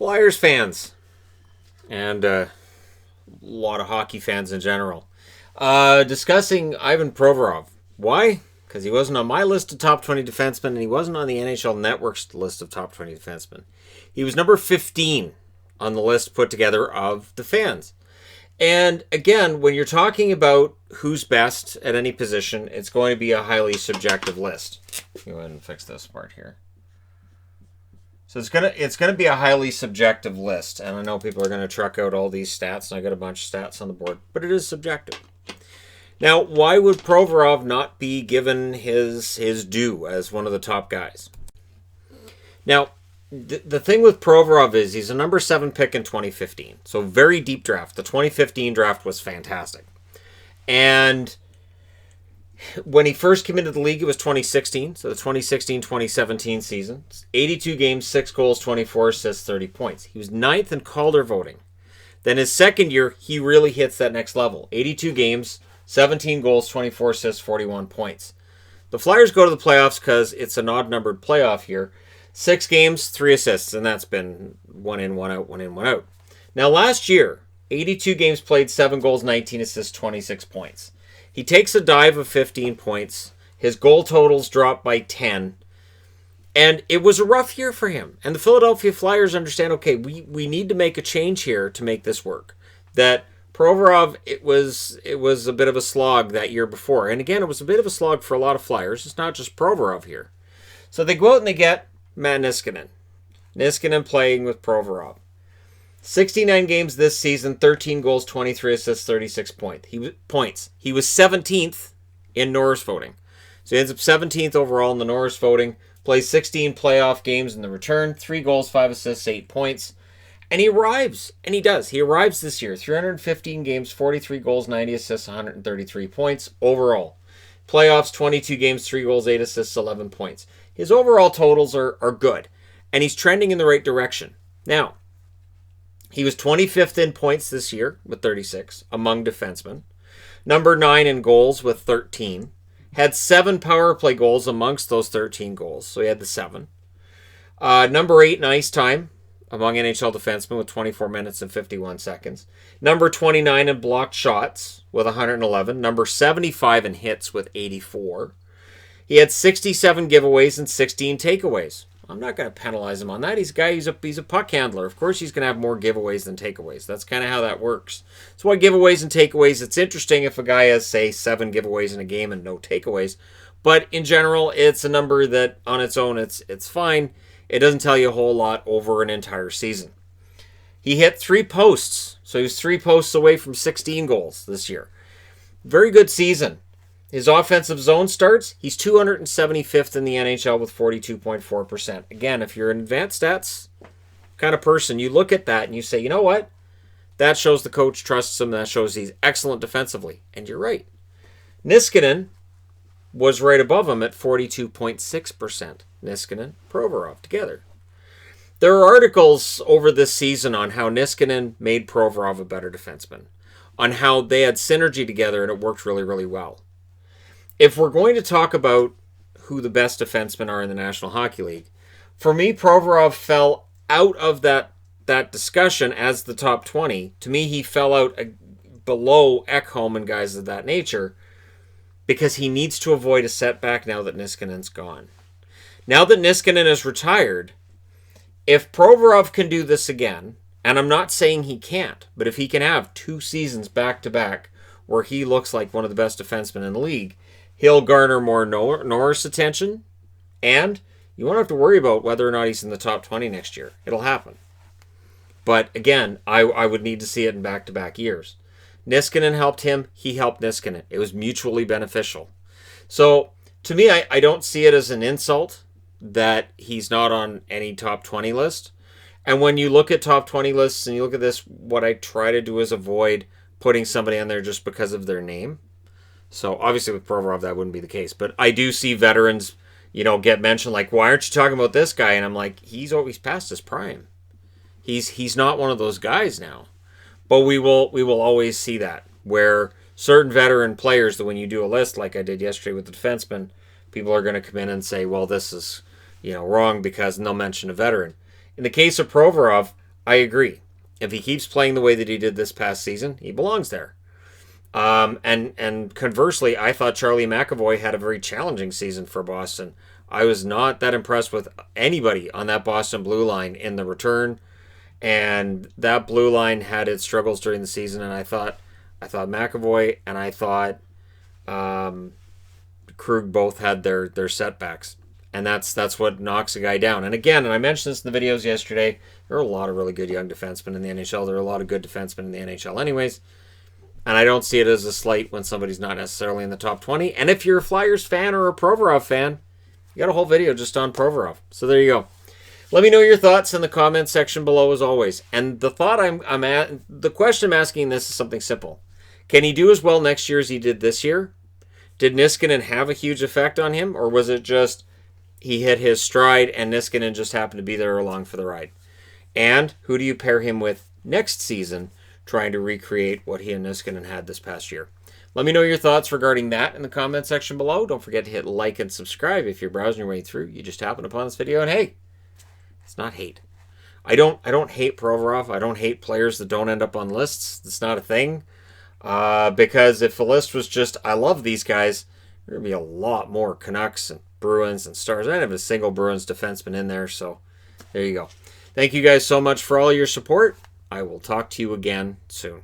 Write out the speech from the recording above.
Flyers fans, and a lot of hockey fans in general, discussing Ivan Provorov. Why? Because he wasn't on my list of top 20 defensemen, and he wasn't on the NHL Network's list of top 20 defensemen. He was number 15 on the list put together of the fans. And again, when you're talking about who's best at any position, it's going to be a highly subjective list. Go ahead and fix this part here. So it's gonna be a highly subjective list, and I know people are gonna truck out all these stats, and I got a bunch of stats on the board, but it is subjective. Now, why would Provorov not be given his due as one of the top guys? Now, the thing with Provorov is he's a number 7 pick in 2015, so very deep draft. The 2015 draft was fantastic, and when he first came into the league, it was 2016, so the 2016-2017 season. 82 games, 6 goals, 24 assists, 30 points. He was 9th in Calder voting. Then his second year, he really hits that next level. 82 games, 17 goals, 24 assists, 41 points. The Flyers go to the playoffs because it's an odd-numbered playoff year. 6 games, 3 assists, and that's been 1 in, 1 out, 1 in, 1 out. Now, last year, 82 games played, 7 goals, 19 assists, 26 points. He takes a dive of 15 points. His goal totals drop by 10. And it was a rough year for him. And the Philadelphia Flyers understand, okay, we need to make a change here to make this work. That Provorov, it was a bit of a slog that year before. And again, it was a bit of a slog for a lot of Flyers. It's not just Provorov here. So they go out and they get Matt Niskanen. Niskanen playing with Provorov. 69 games this season, 13 goals, 23 assists, 36 points. He was 17th in Norris voting. So he ends up 17th overall in the Norris voting. Plays 16 playoff games in the return. 3 goals, 5 assists, 8 points. And he arrives. And he does. He arrives this year. 315 games, 43 goals, 90 assists, 133 points overall. Playoffs, 22 games, 3 goals, 8 assists, 11 points. His overall totals are good. And he's trending in the right direction. Now, he was 25th in points this year with 36 among defensemen. Number 9 in goals with 13. Had 7 power play goals amongst those 13 goals. So he had the 7. Number 8 in ice time among NHL defensemen with 24 minutes and 51 seconds. Number 29 in blocked shots with 111. Number 75 in hits with 84. He had 67 giveaways and 16 takeaways. I'm not going to penalize him on that. He's a puck handler. Of course he's going to have more giveaways than takeaways. That's kind of how that works. That's why giveaways and takeaways, it's interesting if a guy has, say, 7 giveaways in a game and no takeaways. But in general, it's a number that on its own, it's fine. It doesn't tell you a whole lot over an entire season. He hit 3 posts. So he was 3 posts away from 16 goals this year. Very good season. His offensive zone starts, he's 275th in the NHL with 42.4%. Again, if you're an advanced stats kind of person, you look at that and you say, you know what? That shows the coach trusts him. That shows he's excellent defensively. And you're right. Niskanen was right above him at 42.6%. Niskanen, Provorov together. There are articles over this season on how Niskanen made Provorov a better defenseman, on how they had synergy together and it worked really, really well. If we're going to talk about who the best defensemen are in the National Hockey League, for me, Provorov fell out of that discussion as the top 20. To me, he fell out below Ekholm and guys of that nature because he needs to avoid a setback now that Niskanen's gone. Now that Niskanen is retired, if Provorov can do this again, and I'm not saying he can't, but if he can have 2 seasons back-to-back where he looks like one of the best defensemen in the league, he'll garner more Norris attention, and you won't have to worry about whether or not he's in the top 20 next year. It'll happen. But again, I would need to see it in back-to-back years. Niskanen helped him. He helped Niskanen. It was mutually beneficial. So, to me, I don't see it as an insult that he's not on any top 20 list. And when you look at top 20 lists and you look at this, what I try to do is avoid putting somebody on there just because of their name. So obviously with Provorov that wouldn't be the case, but I do see veterans, get mentioned like, why aren't you talking about this guy? And I'm like, he's always past his prime. He's not one of those guys now. But we will always see that where certain veteran players that when you do a list like I did yesterday with the defenseman, people are going to come in and say, well, this is wrong because and they'll mention a veteran. In the case of Provorov, I agree. If he keeps playing the way that he did this past season, he belongs there. And conversely, I thought Charlie McAvoy had a very challenging season for Boston. I was not that impressed with anybody on that Boston blue line in the return, and that blue line had its struggles during the season. And I thought McAvoy and I thought Krug both had their setbacks, and that's what knocks a guy down. And again, and I mentioned this in the videos yesterday, there are a lot of really good young defensemen in the NHL. There are a lot of good defensemen in the NHL, anyways. And I don't see it as a slight when somebody's not necessarily in the top 20. And if you're a Flyers fan or a Provorov fan, you got a whole video just on Provorov. So there you go. Let me know your thoughts in the comments section below as always. And the question I'm asking this is something simple. Can he do as well next year as he did this year? Did Niskanen have a huge effect on him? Or was it just he hit his stride and Niskanen just happened to be there along for the ride? And who do you pair him with next season, trying to recreate what he and Niskanen had this past year? Let me know your thoughts regarding that in the comment section below. Don't forget to hit like and subscribe if you're browsing your way through. You just happened upon this video, and hey, it's not hate. I don't hate Provorov. I don't hate players that don't end up on lists. It's not a thing. Because if the list was just, I love these guys, there would be a lot more Canucks and Bruins and Stars. I don't have a single Bruins defenseman in there, so there you go. Thank you guys so much for all your support. I will talk to you again soon.